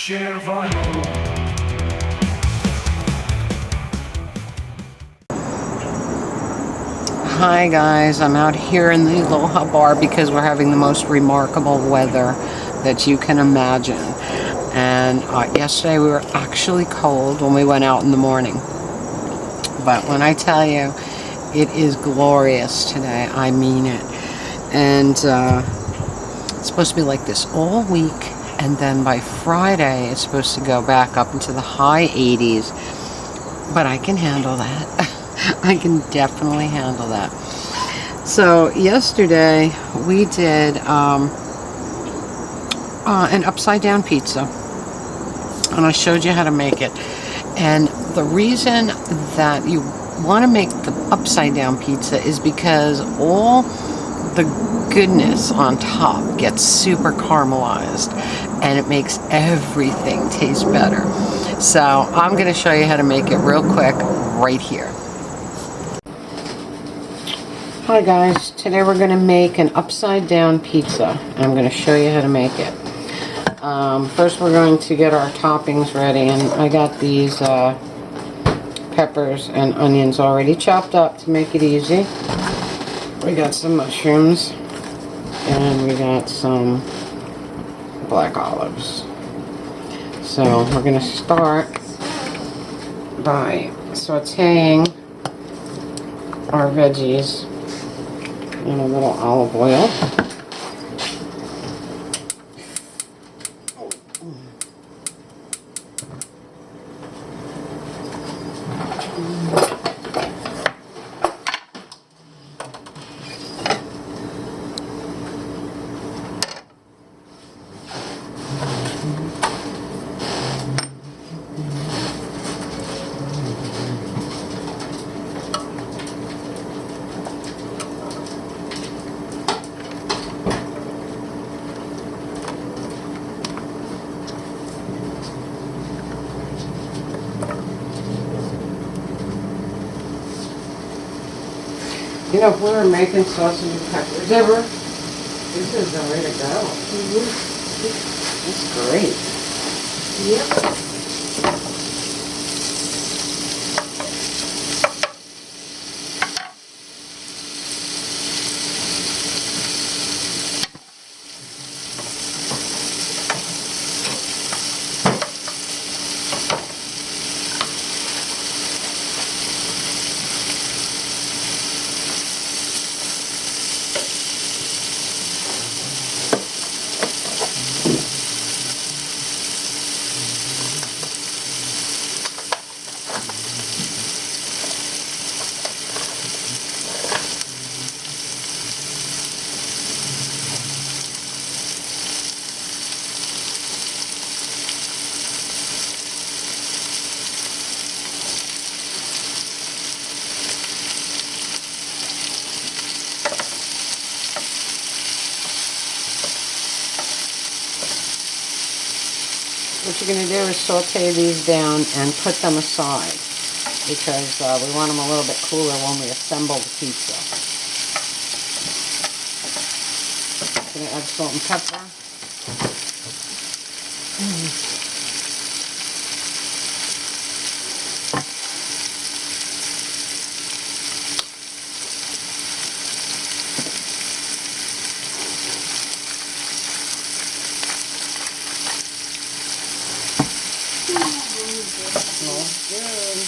share vinyl. Hi guys, I'm out here in the Aloha bar because we're having the most remarkable weather that you can imagine. And yesterday we were actually cold when we went out in the morning. But when I tell you, it is glorious today, I mean it. And it's supposed to be like this all week, and then by Friday it's supposed to go back up into the high 80s. But I can handle that. I can definitely handle that. So yesterday we did an upside down pizza, and I showed you how to make it. And the reason that you want to make the upside down pizza is because all the goodness on top gets super caramelized, and it makes everything taste better. So I'm going to show you how to make it real quick right here. Hi guys, today we're going to make an upside down pizza. I'm going to show you how to make it. First we're going to get our toppings ready, and I got these peppers and onions already chopped up to make it easy. We got some mushrooms, and we got some black olives. So we're going to start by sauteing our veggies in a little olive oil. You know, if we were making sausage and peppers ever, this is the way to go. That's great. Yep. What you're going to do is saute these down and put them aside, because we want them a little bit cooler when we assemble the pizza. I'm going to add salt and pepper. Smells good.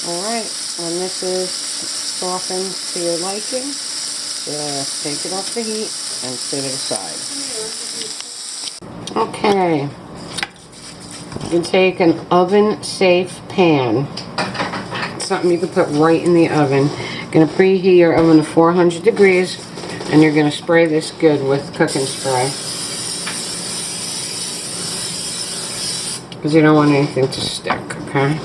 Alright, when this is softened to your liking, just take it off the heat and set it aside. Okay, you can take an oven-safe pan, something you can put right in the oven. You're going to preheat your oven to 400 degrees, and you're going to spray this good with cooking spray, because you don't want anything to stick, okay?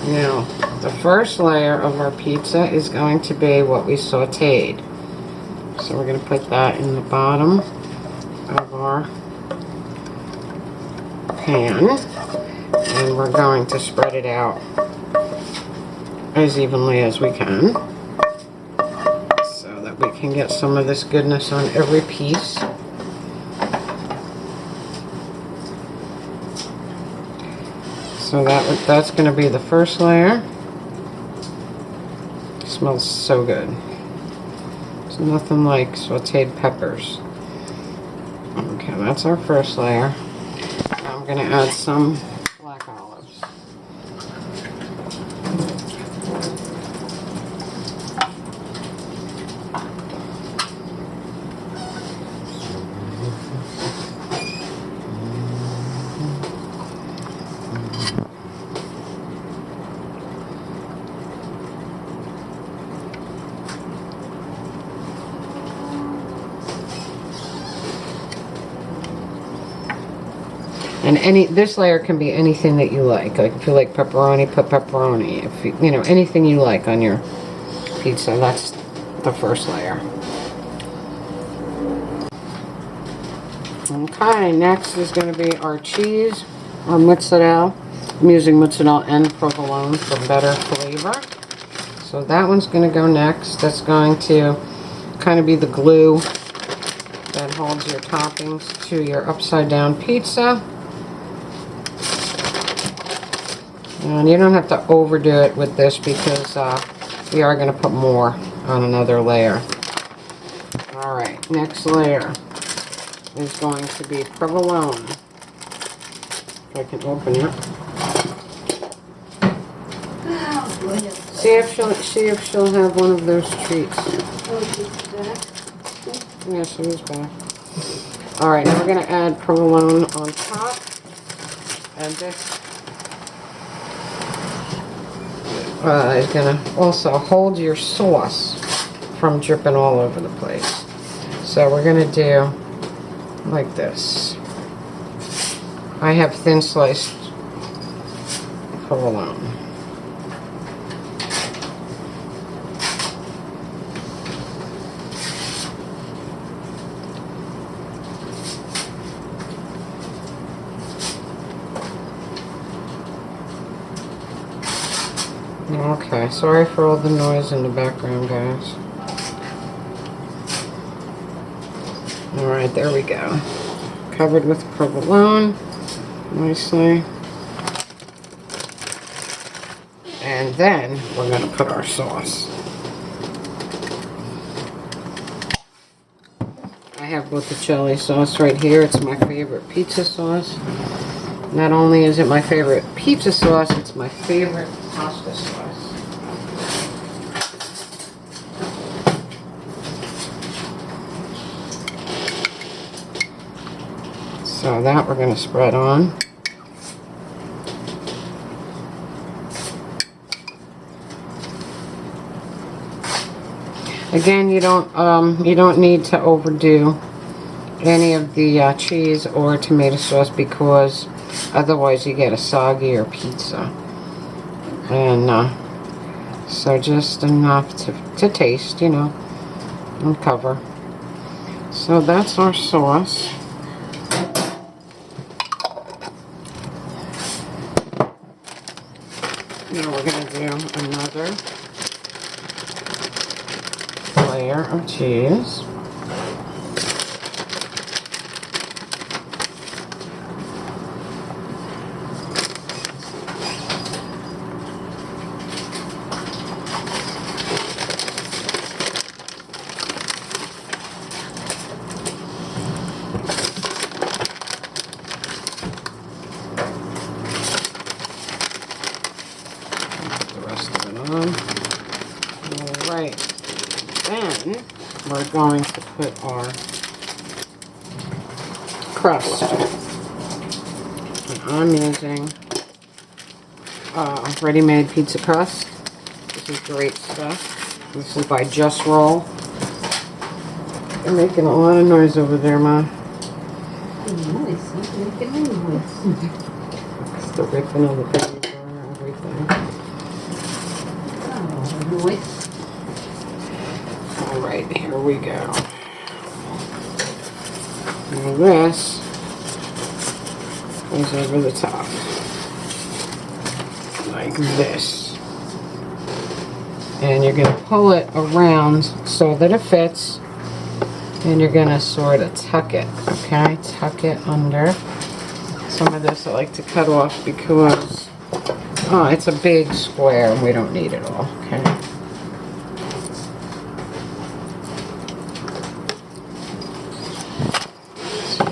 Now, the first layer of our pizza is going to be what we sauteed. So we're going to put that in the bottom of our pan, and we're going to spread it out as evenly as we can so that we can get some of this goodness on every piece. So that's going to be the first layer. It smells so good. It's nothing like sauteed peppers. Okay, that's our first layer. Now I'm going to add some black olives. And this layer can be anything that you like. Like if you like pepperoni, put pepperoni. If you know, anything you like on your pizza, that's the first layer. Okay, next is going to be our cheese, our mozzarella. I'm using mozzarella and provolone for better flavor. So that one's going to go next. That's going to kind of be the glue that holds your toppings to your upside down pizza. And you don't have to overdo it with this because we are going to put more on another layer. Alright, next layer is going to be provolone. If I can open it. See if she'll have one of those treats. Yeah, she is back. Alright, now we're going to add provolone on top. And this is going to also hold your sauce from dripping all over the place. So we're going to do like this. I have thin sliced provolone. Okay, sorry for all the noise in the background, guys. Alright, there we go. Covered with provolone, nicely. And then we're going to put our sauce. I have botticelli sauce right here. It's my favorite pizza sauce. Not only is it my favorite pizza sauce, it's my favorite pasta sauce. So that we're going to spread on. Again, you don't need to overdo any of the cheese or tomato sauce because otherwise you get a soggier pizza. And so just enough to taste, you know, and cover. So that's our sauce. Now we're going to do another layer of cheese. Alright, then we're going to put our crust. And I'm using ready-made pizza crust. This is great stuff. This is by Just Roll. They're making a lot of noise over there, Ma. Noise? Not making any noise. It's the ripping of the paper and everything. Noise. Alright, here we go. Now this goes over the top. Like this. And you're going to pull it around so that it fits. And you're going to sort of tuck it. Okay? Tuck it under. Some of this I like to cut off because it's a big square and we don't need it all. Okay?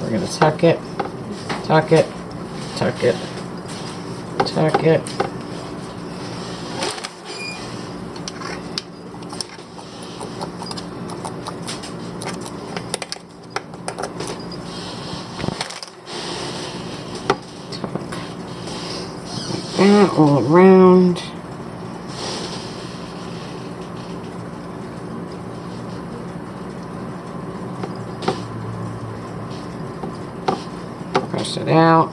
We're going to tuck it, tuck it, tuck it, tuck it. Tuck that all around. Press it out.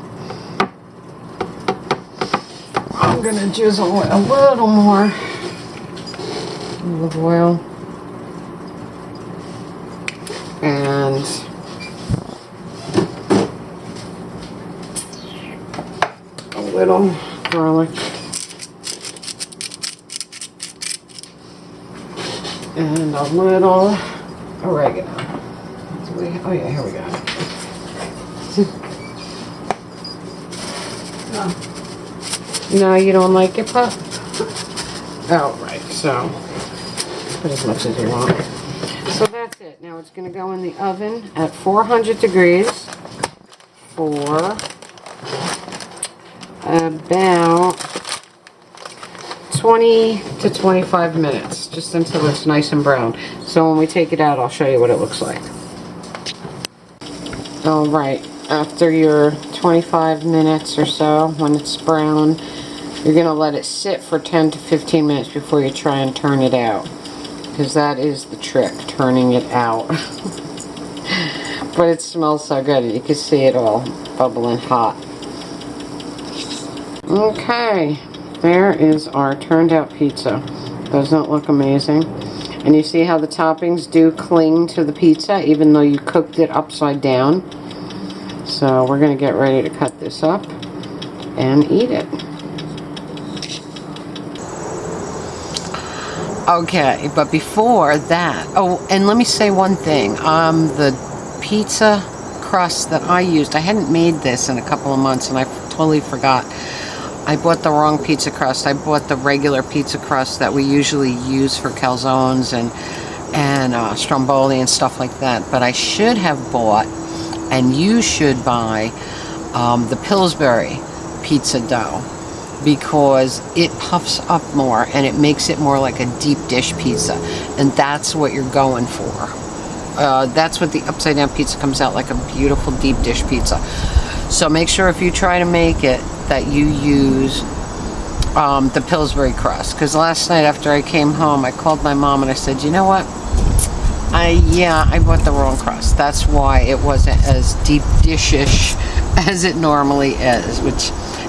I'm going to drizzle a little more olive oil and a little garlic and a little oregano. Oh yeah, here we go. No, you don't like it, Pop? Oh, right. So, put as much as you want. So that's it. Now it's going to go in the oven at 400 degrees for about 20 to 25 minutes, just until it's nice and brown. So when we take it out, I'll show you what it looks like. All right. After your 25 minutes or so, when it's brown, you're going to let it sit for 10 to 15 minutes before you try and turn it out. Because that is the trick, turning it out. But it smells so good. You can see it all bubbling hot. Okay, there is our turned out pizza. Doesn't it look amazing? And you see how the toppings do cling to the pizza even though you cooked it upside down. So we're going to get ready to cut this up and eat it. Okay, but before that, oh, and let me say one thing. The pizza crust that I used, I hadn't made this in a couple of months and I totally forgot. I bought the wrong pizza crust. I bought the regular pizza crust that we usually use for calzones and stromboli and stuff like that. But I should have bought, and you should buy, the Pillsbury pizza dough, because it puffs up more and it makes it more like a deep dish pizza, and that's what you're going for. That's what the upside down pizza comes out like, a beautiful deep dish pizza. So make sure if you try to make it that you use the Pillsbury crust, because last night after I came home I called my mom and I said, you know what, I bought the wrong crust. That's why it wasn't as deep dishish as it normally is,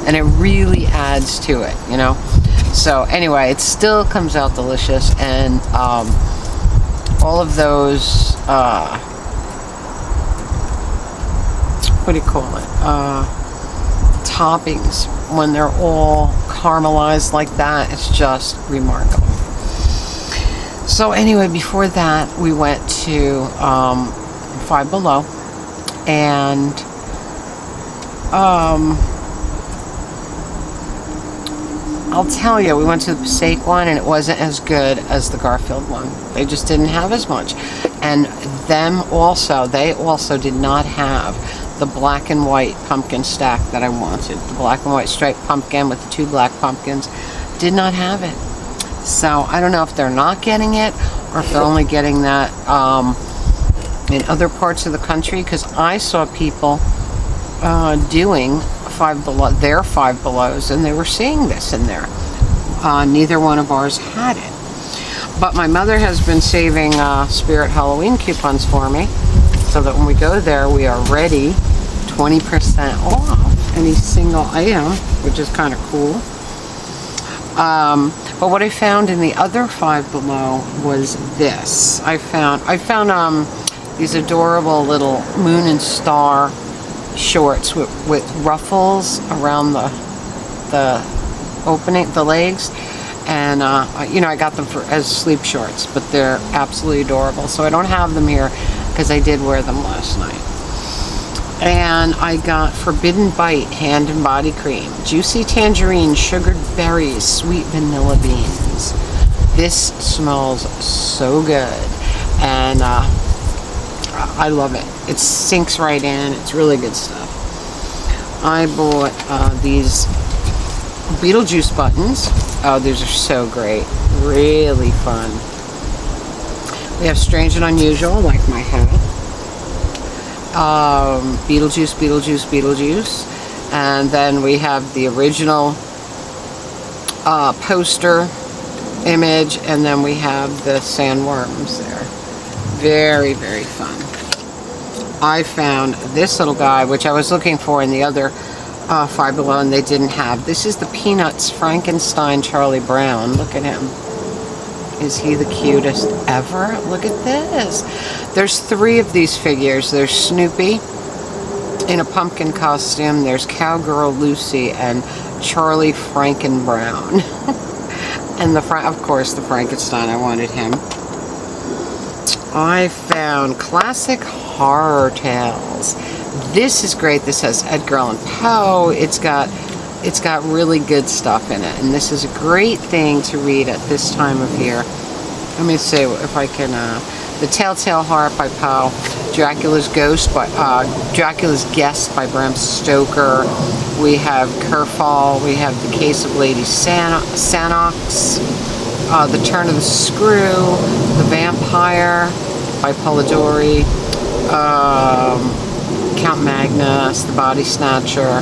and it really adds to it, you know. So anyway, it still comes out delicious, and all of those what do you call it, toppings, when they're all caramelized like that, it's just remarkable. So anyway, before that we went to Five Below, and I'll tell you, we went to the Passaic one and it wasn't as good as the Garfield one. They just didn't have as much. And they also did not have the black and white pumpkin stack that I wanted. The black and white striped pumpkin with the 2 black pumpkins. Did not have it. So I don't know if they're not getting it or if they're only getting that in other parts of the country, because I saw people doing their Five Belows, and they were seeing this in there. Neither one of ours had it. But my mother has been saving Spirit Halloween coupons for me, so that when we go there we are ready. 20% off any single item, which is kind of cool. But what I found in the other Five Below was this. I found these adorable little moon and star shorts with ruffles around the opening, the legs. And you know, I got them as sleep shorts, but they're absolutely adorable. So I don't have them here because I did wear them last night. And I got Forbidden Bite hand and body cream, juicy tangerine, sugared berries, sweet vanilla beans. This smells so good, and I love it. It sinks right in. It's really good stuff. I bought these Beetlejuice buttons. Oh, these are so great. Really fun. We have Strange and Unusual, like my hat. Beetlejuice, Beetlejuice, Beetlejuice. And then we have the original poster image, and then we have the sandworms there. Very, very fun. I found this little guy, which I was looking for in the other Five Below, and they didn't have. This is the Peanuts Frankenstein Charlie Brown. Look at him. Is he the cutest ever? Look at this. There's 3 of these figures. There's Snoopy in a pumpkin costume. There's Cowgirl Lucy and Charlie Franken Brown. And of course, the Frankenstein. I wanted him. I found Classic Horror Tales. This is great. This has Edgar Allan Poe. It's got really good stuff in it, and this is a great thing to read at this time of year. Let me see if I can. The Telltale Heart by Poe, Dracula's Guest by Bram Stoker. We have Kerfall. We have The Case of Lady Sannox. The Turn of the Screw, The Vampire by Polidori. Count Magnus, The Body Snatcher,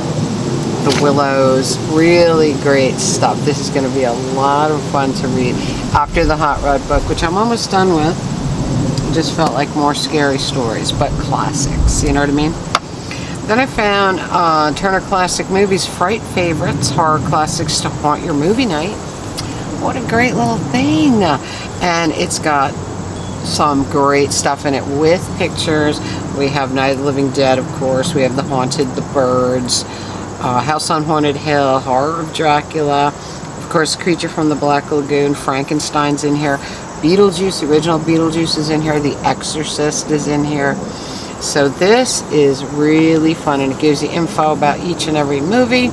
The Willows. Really great stuff. This is going to be a lot of fun to read after the Hot Rod book, which I'm almost done with. Just felt like more scary stories, but classics, you know what I mean? Then I found Turner Classic Movies Fright Favorites, horror classics to haunt your movie night. What a great little thing. And it's got some great stuff in it with pictures. We have Night of the Living Dead, of course. We have The Haunted, The Birds, House on Haunted Hill, Horror of Dracula, of course, Creature from the Black Lagoon, Frankenstein's in here, Beetlejuice, the original Beetlejuice is in here, The Exorcist is in here. So this is really fun, and it gives you info about each and every movie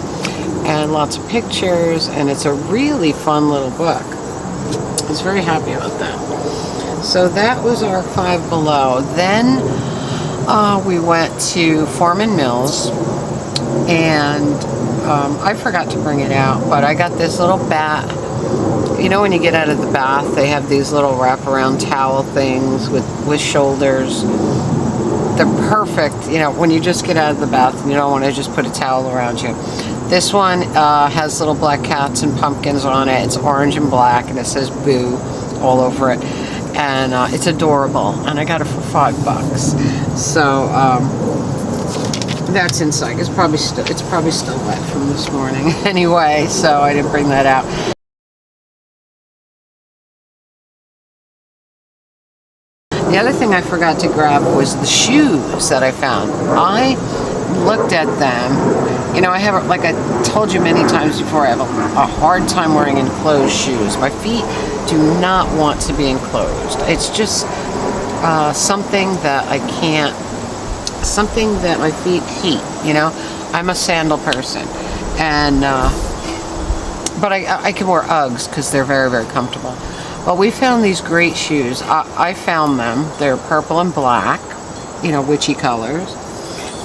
and lots of pictures, and it's a really fun little book. I was very happy about that. So that was our Five Below. Then we went to Foreman Mills, and I forgot to bring it out, but I got this little bat. You know, when you get out of the bath, they have these little wraparound towel things with shoulders. They're perfect, you know, when you just get out of the bath and you don't want to just put a towel around you. This one has little black cats and pumpkins on it. It's orange and black, and it says Boo all over it. And it's adorable, and I got it for $5. So that's inside. It's probably still wet from this morning anyway, so I didn't bring that out. The other thing I forgot to grab was the shoes that I found. I looked at them. You know, I have, like I told you many times before, I have a hard time wearing enclosed shoes. My feet do not want to be enclosed. It's just something that I can't, something that my feet hate, you know. I'm a sandal person. And, but I can wear Uggs because they're very, very comfortable. Well, we found these great shoes. I found them. They're purple and black, you know, witchy colors.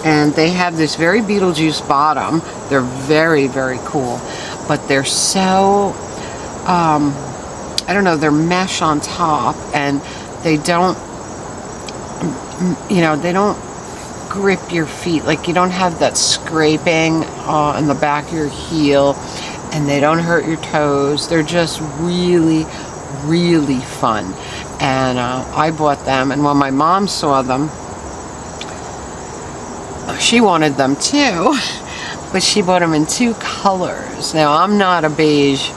And they have this very Beetlejuice bottom. They're very, very cool. But they're so, I don't know, they're mesh on top. And they don't, you know, they don't grip your feet. Like, you don't have that scraping on the back of your heel. And they don't hurt your toes. They're just really, really fun. And I bought them, and when my mom saw them, she wanted them too, but she bought them in 2 colors. Now, I'm not a beige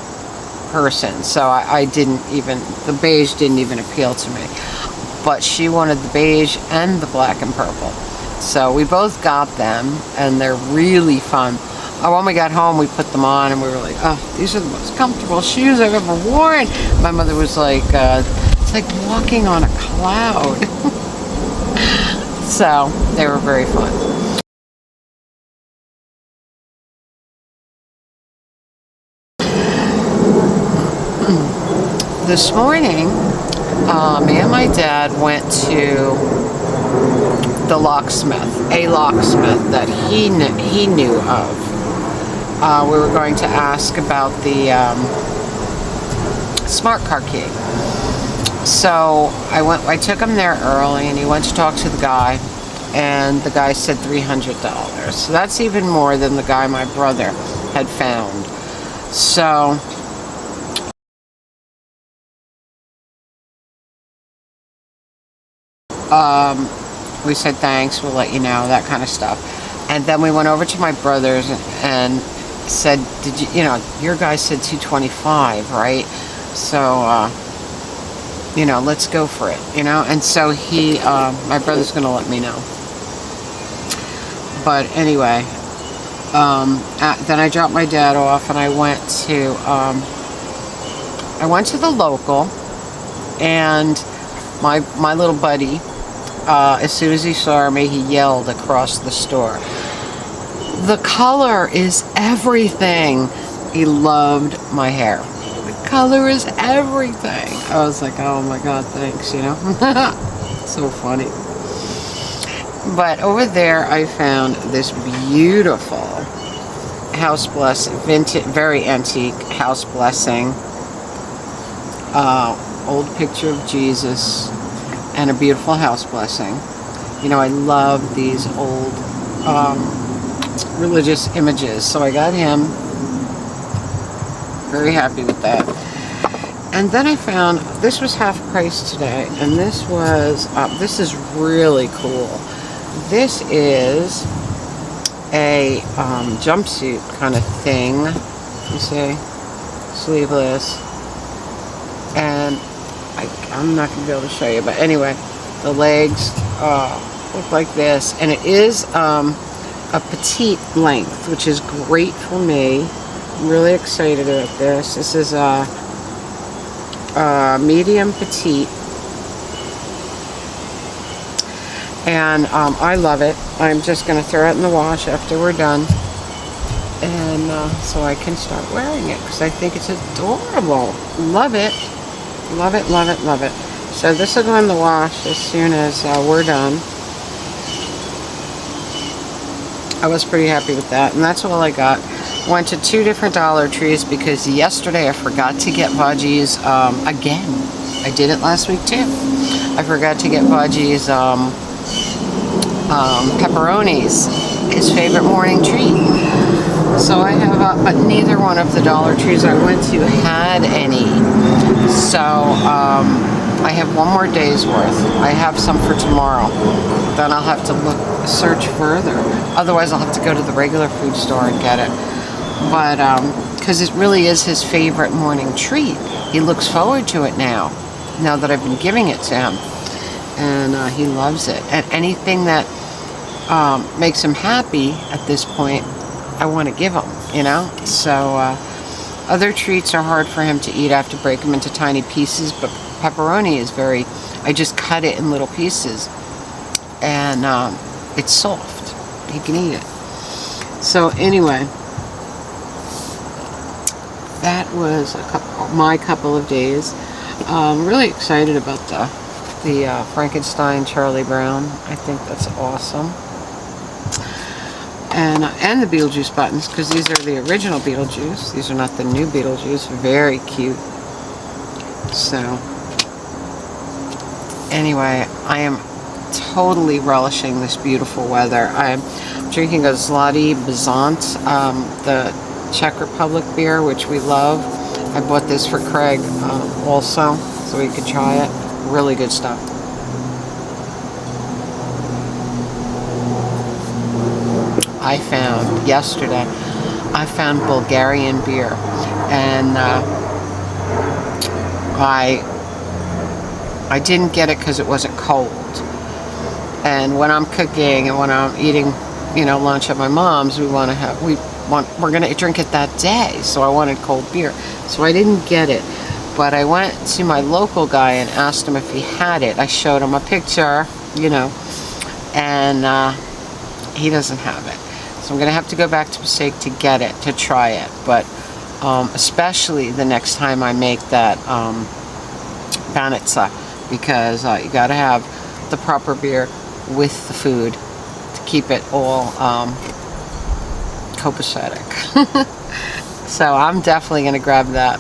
person, so I didn't even, the beige didn't even appeal to me. but she wanted the beige and the black and purple. So we both got them, and they're really fun. When we got home, we put them on, and we were like, oh, these are the most comfortable shoes I've ever worn. My mother was like, it's like walking on a cloud. So they were very fun. This morning, me and my dad went to the locksmith, a locksmith that he knew of. We were going to ask about the smart car key. So I took him there early, and he went to talk to the guy, and the guy said $300. So that's even more than the guy my brother had found. So we said thanks, we'll let you know, that kind of stuff. And then we went over to my brother's and said, did your guy said 225, right? So let's go for it, and so my brother's gonna let me know. But anyway, then I dropped my dad off, and I went to the local, and my little buddy, as soon as he saw me, he yelled across the store, "The color is everything." He loved my hair. The color is everything. I was like, oh my God, thanks, So funny. But over there, I found this beautiful house blessing, vintage, very antique house blessing. Old picture of Jesus and a beautiful house blessing. I love these old religious images, so I got him. Very happy with that. And then I found, this was half price today, and this is really cool. This is a jumpsuit kind of thing, you see, sleeveless, and I'm not going to be able to show you, but anyway, the legs look like this, and it is a petite length, which is great for me. I'm really excited about this. This is a medium petite, and I love it. I'm just going to throw it in the wash after we're done, and so I can start wearing it, because I think it's adorable. Love it. Love it, love it, love it. So this will go in the wash as soon as we're done. I was pretty happy with that, and that's all I got. Went to 2 different Dollar Trees because yesterday I forgot to get Budgie's again. I did it last week too. I forgot to get Budgie's pepperonis, his favorite morning treat. So I have, but neither one of the Dollar Trees I went to had any. So I have one more day's worth. I have some for tomorrow. Then I'll have to search further. Otherwise, I'll have to go to the regular food store and get it. But because it really is his favorite morning treat. He looks forward to it now that I've been giving it to him, and he loves it. And anything that makes him happy at this point, I want to give him, So other treats are hard for him to eat. I have to break them into tiny pieces, but pepperoni is I just cut it in little pieces, and it's soft. He can eat it. So anyway, that was my couple of days. I'm really excited about the Frankenstein Charlie Brown. I think that's awesome. And the Beetlejuice buttons, because these are the original Beetlejuice. These are not the new Beetlejuice. Very cute. So, anyway, I am totally relishing this beautiful weather. I'm drinking a Zloty Bizant, the Czech Republic beer, which we love. I bought this for Craig also, so he could try it. Really good stuff. I found yesterday, Bulgarian beer, and I didn't get it because it wasn't cold. And when I'm cooking and when I'm eating, lunch at my mom's, we're gonna drink it that day. So I wanted cold beer. So I didn't get it. But I went to my local guy and asked him if he had it. I showed him a picture, and he doesn't have it. So I'm going to have to go back to Passaic to get it, to try it. But especially the next time I make that banitsa, because you got to have the proper beer with the food to keep it all copacetic. So I'm definitely going to grab that.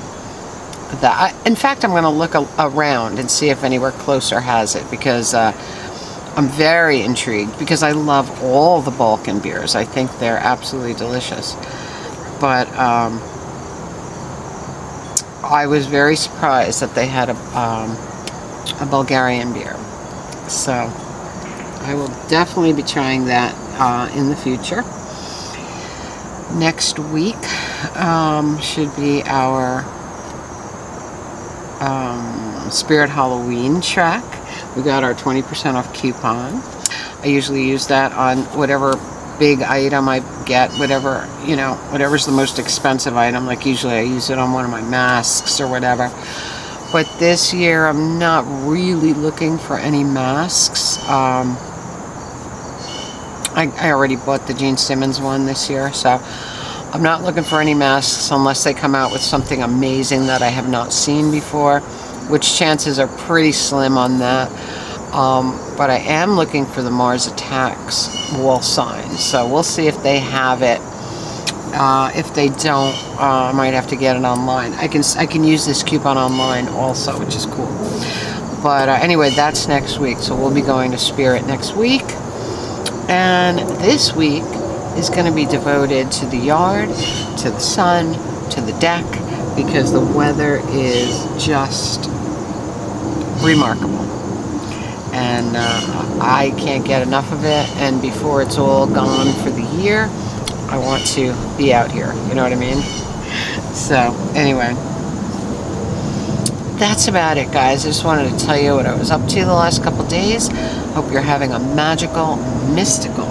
In fact, I'm going to look around and see if anywhere closer has it, because I'm very intrigued, because I love all the Balkan beers. I think they're absolutely delicious. But I was very surprised that they had a Bulgarian beer. So I will definitely be trying that in the future. Next week should be our Spirit Halloween track. We got our 20% off coupon. I usually use that on whatever big item I get, whatever's the most expensive item. Like usually I use it on one of my masks or whatever. But this year I'm not really looking for any masks. I already bought the Gene Simmons one this year, so I'm not looking for any masks unless they come out with something amazing that I have not seen before, which chances are pretty slim on that. But I am looking for the Mars Attacks wall sign, so we'll see if they have it. If they don't, I might have to get it online. I can use this coupon online also, which is cool. But anyway, that's next week, so we'll be going to Spirit next week. And this week is going to be devoted to the yard, to the sun, to the deck, because the weather is just remarkable. And I can't get enough of it, and before it's all gone for the year, I want to be out here, you know what I mean? So, anyway, that's about it, guys. I just wanted to tell you what I was up to the last couple days. Hope you're having a magical, mystical,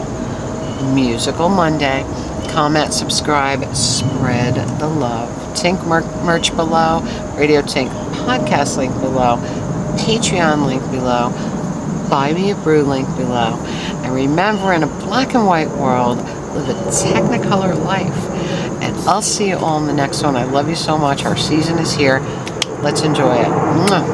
musical Monday. Comment, subscribe, spread the love. Tink merch below, Radio Tink podcast link below, Patreon link below, Buy Me a Brew link below. And remember, in a black and white world, live a Technicolor life. And I'll see you all in the next one. I love you so much. Our season is here. Let's enjoy it. Mwah.